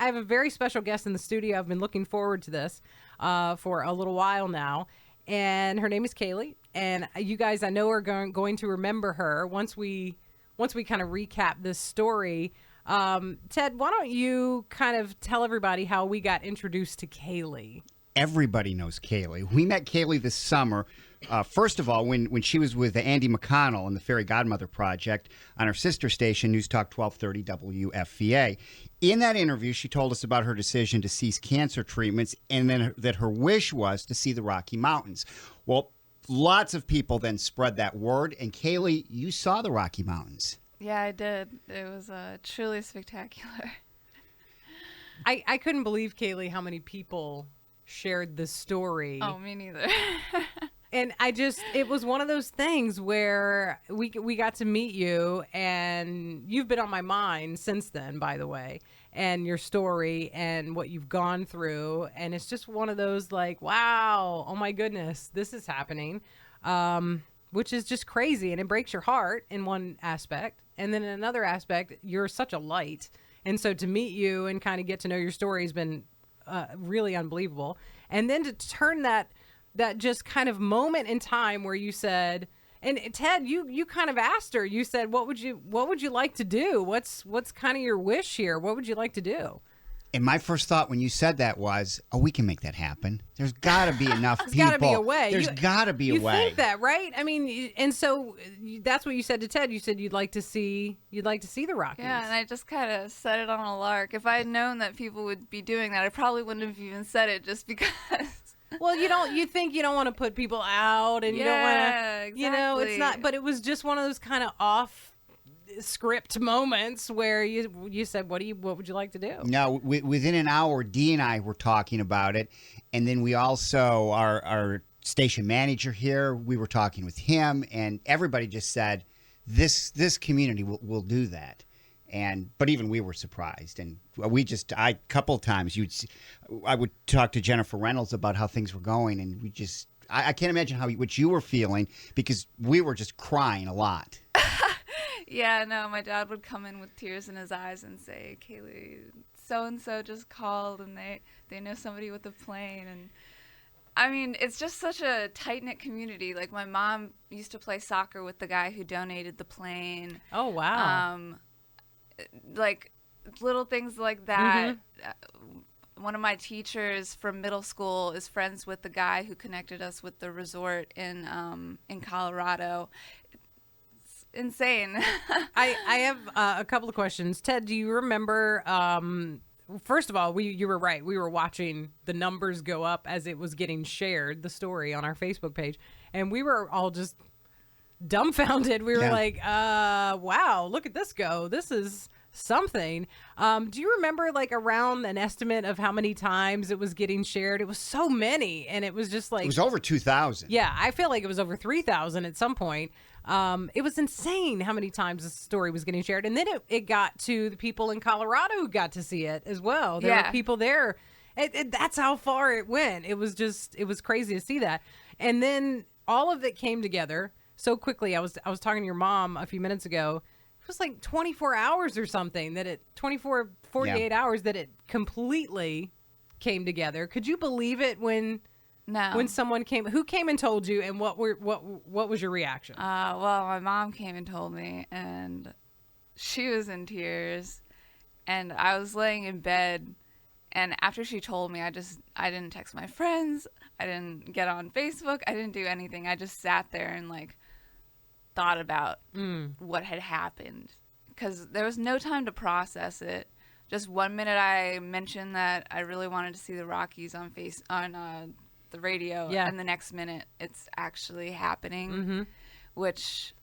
have a very special guest in the studio. I've been looking forward to this for a little while now. And her name is Ceili. And you guys, I know, are going to remember her once we kind of recap this story. Ted, why don't you kind of tell everybody how we got introduced to Ceili? Everybody knows Ceili. We met Ceili this summer. First of all, when she was with Andy McConnell and the Fairy Godmother Project on her sister station, News Talk 1230 WFVA. In that interview, she told us about her decision to cease cancer treatments and then that her wish was to see the Rocky Mountains. Well, lots of people then spread that word, and Ceili, you saw the Rocky Mountains. Yeah, I did. It was truly spectacular. I couldn't believe, Ceili, how many people shared this story. Oh, me neither. And it was one of those things where we got to meet you, and you've been on my mind since then, by the way, and your story and what you've gone through. And it's just one of those like, wow, oh my goodness, this is happening, which is just crazy. And it breaks your heart in one aspect. And then in another aspect, you're such a light. And so to meet you and kind of get to know your story has been really unbelievable. And then to turn that just kind of moment in time where you said, and Ted, you kind of asked her, you said, what would you like to do? What's kind of your wish here? What would you like to do? And my first thought when you said that was, oh, we can make that happen. There's got to be enough people. There's got to be a way. There's got to be a way. You think that, right? I mean, and so that's what you said to Ted. You said you'd like to see the Rockies. Yeah, and I just kind of said it on a lark. If I had known that people would be doing that, I probably wouldn't have even said it just because. Well, you think you don't want to put people out, and you don't want to, exactly. It's not, but it was just one of those kind of off script moments where you said, what would you like to do? No, within an hour, Dee and I were talking about it, and then we also, our station manager here, we were talking with him, and everybody just said, this community will do that. But even we were surprised, and a couple of times I would talk to Jennifer Reynolds about how things were going, and I can't imagine what you were feeling, because we were just crying a lot. Yeah, no, my dad would come in with tears in his eyes and say, Ceili, so-and-so just called, and they know somebody with a plane. And I mean, it's just such a tight-knit community. Like, my mom used to play soccer with the guy who donated the plane. Oh, wow. Like, little things like that. Mm-hmm. One of my teachers from middle school is friends with the guy who connected us with the resort in Colorado. It's insane. I have a couple of questions. Ted, do you remember, first of all, you were right. We were watching the numbers go up as it was getting shared, the story on our Facebook page. And we were all just dumbfounded. We were like, wow, look at this go. This is something. Do you remember like around an estimate of how many times it was getting shared? It was so many, and it was just like, it was over 2,000. Yeah, I feel like it was over 3,000 at some point. It was insane how many times the story was getting shared. And then it got to the people in Colorado who got to see it as well. There were people there. That's how far it went. It was crazy to see that. And then all of it came together so quickly. I was talking to your mom a few minutes ago. It was like 24 hours or something 48 hours that it completely came together. Could you believe it when someone came? Who came and told you, and what was your reaction? Well, my mom came and told me, and she was in tears, and I was laying in bed, and after she told me, I didn't text my friends, I didn't get on Facebook, I didn't do anything. I just sat there and like thought about what had happened, because there was no time to process it. Just 1 minute I mentioned that I really wanted to see the Rockies on the radio, and the next minute it's actually happening, which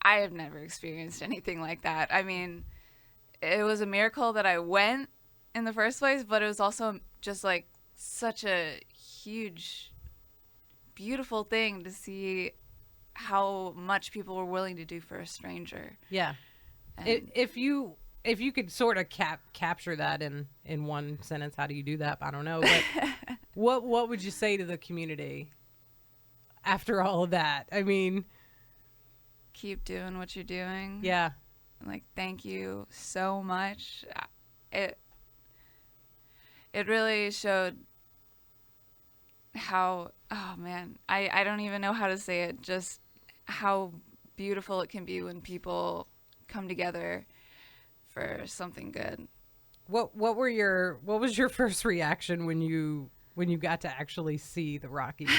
I have never experienced anything like that. I mean, it was a miracle that I went in the first place, but it was also just like such a huge, beautiful thing to see how much people were willing to do for a stranger. Yeah. If you could sort of capture that in one sentence, how do you do that? I don't know. But what would you say to the community after all of that? I mean, keep doing what you're doing. Yeah. Like, thank you so much. it really showed how, oh man, I don't even know how to say it, just how beautiful it can be when people come together for something good. What was your first reaction when you got to actually see the Rockies?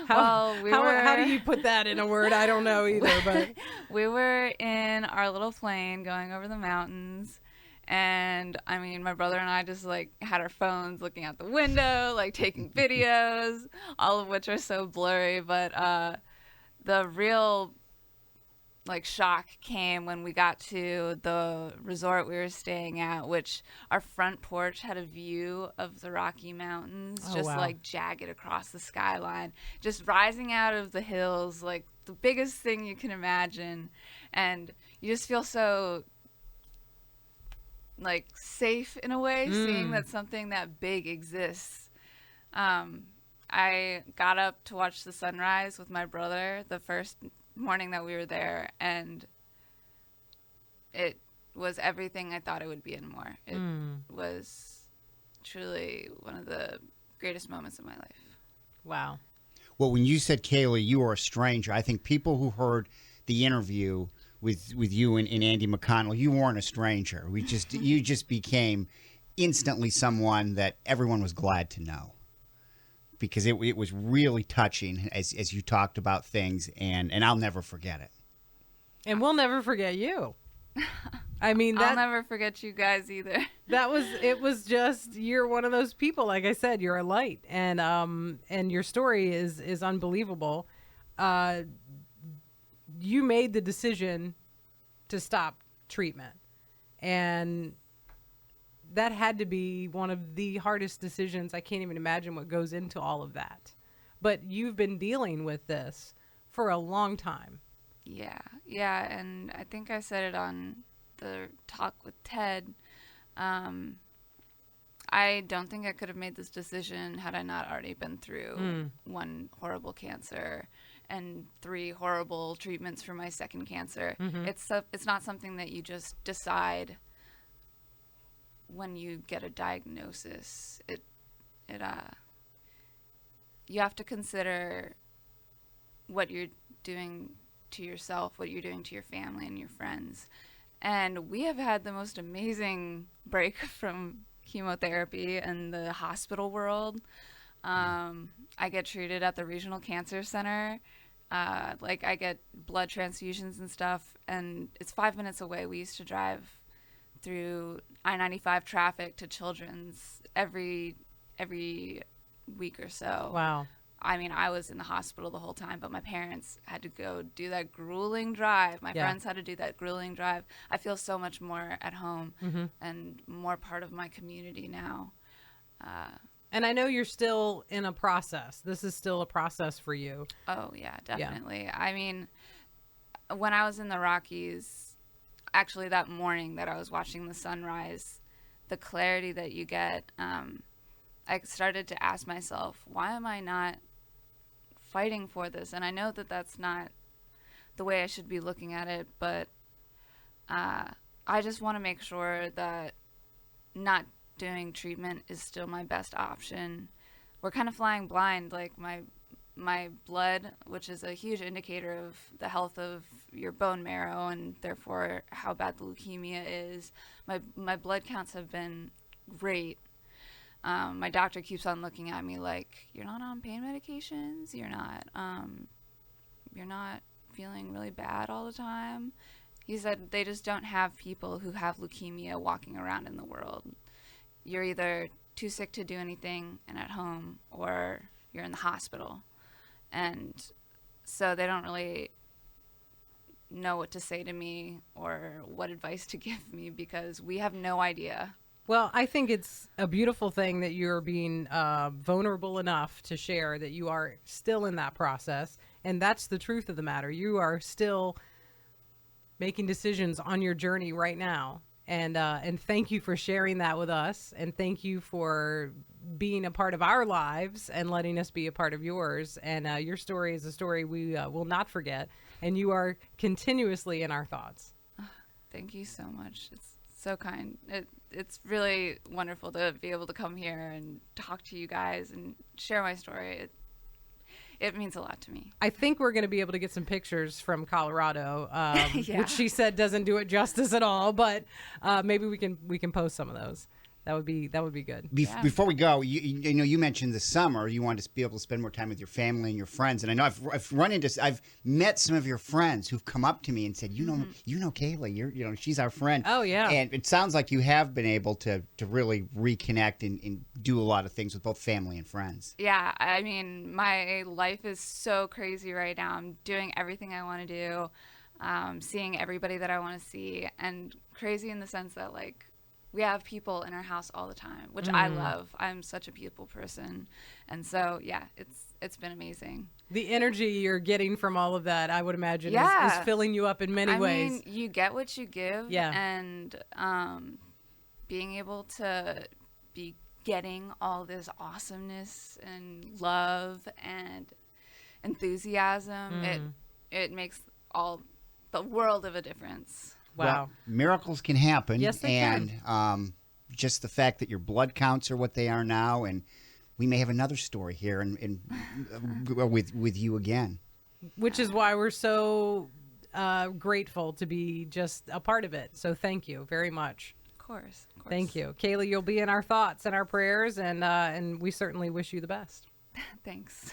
Well, How do you put that in a word? I don't know either, but we were in our little plane going over the mountains, and I mean, my brother and I just like had our phones looking out the window, like taking videos, all of which are so blurry. But the real like shock came when we got to the resort we were staying at, which our front porch had a view of the Rocky Mountains, Oh, just wow. like jagged across the skyline, just rising out of the hills, like the biggest thing you can imagine. And you just feel so like safe in a way, seeing that something that big exists. I got up to watch the sunrise with my brother the first morning that we were there, and it was everything I thought it would be and more. It was truly one of the greatest moments of my life. wow. Well, when you said, Kaylee, you were a stranger, I think people who heard the interview with you and Andy McConnell, you weren't a stranger. You just became instantly someone that everyone was glad to know, because it was really touching as you talked about things, and I'll never forget it. And we'll never forget you. I mean, I'll never forget you guys either. it was just, you're one of those people, like I said, you're a light, and your story is unbelievable. You made the decision to stop treatment, and that had to be one of the hardest decisions. I can't even imagine what goes into all of that. But you've been dealing with this for a long time. Yeah, and I think I said it on the talk with Ted. I don't think I could have made this decision had I not already been through one horrible cancer and 3 horrible treatments for my second cancer. It's not something that you just decide when you get a diagnosis. You have to consider what you're doing to yourself, what you're doing to your family and your friends. And we have had the most amazing break from chemotherapy and the hospital world. I get treated at the regional cancer center. Like I get blood transfusions and stuff, and it's 5 minutes away. We used to drive through I-95 traffic to Children's every week or so. Wow. I mean, I was in the hospital the whole time, but my parents had to go do that grueling drive. My friends had to do that grueling drive. I feel so much more at home and more part of my community now. And I know you're still in a process. This is still a process for you. Oh, yeah, definitely. Yeah. I mean, when I was in the Rockies, actually that morning that I was watching the sunrise, the clarity that you get, I started to ask myself, why am I not fighting for this? And I know that that's not the way I should be looking at it, but I just want to make sure that not doing treatment is still my best option. We're kind of flying blind. Like my blood, which is a huge indicator of the health of your bone marrow and therefore how bad the leukemia is. My blood counts have been great. My doctor keeps on looking at me like, you're not on pain medications, you're not feeling really bad all the time. He said they just don't have people who have leukemia walking around in the world. You're either too sick to do anything and at home, or you're in the hospital. And so they don't really know what to say to me or what advice to give me, because we have no idea. Well, I think it's a beautiful thing that you're being vulnerable enough to share that you are still in that process. And that's the truth of the matter. You are still making decisions on your journey right now. And thank you for sharing that with us. And thank you for being a part of our lives and letting us be a part of yours. And your story is a story we will not forget. And you are continuously in our thoughts. Thank you so much. It's so kind. it's really wonderful to be able to come here and talk to you guys and share my story. It means a lot to me. I think we're going to be able to get some pictures from Colorado, Yeah. which she said doesn't do it justice at all. But maybe we can post some of those. That would be good. Yeah. Before we go, you know, you mentioned the summer. You wanted to be able to spend more time with your family and your friends. And I know I've met some of your friends who've come up to me and said, you know, Kayla, she's our friend. Oh, yeah. And it sounds like you have been able to really reconnect and do a lot of things with both family and friends. Yeah, I mean, my life is so crazy right now. I'm doing everything I want to do, seeing everybody that I want to see, and crazy in the sense that, like, we have people in our house all the time, which I love. I'm such a people person. And so, yeah, it's been amazing. The energy you're getting from all of that, I would imagine, is Yeah. filling you up in many ways. I mean, you get what you give. Yeah. And being able to be getting all this awesomeness and love and enthusiasm, it makes all the world of a difference. Wow. Well, miracles can happen. Yes, they and, can. Just the fact that your blood counts are what they are now, and we may have another story here with you again. Which is why we're so grateful to be just a part of it. So thank you very much. Of course. Thank you. Kayla, you'll be in our thoughts and our prayers, and we certainly wish you the best. Thanks.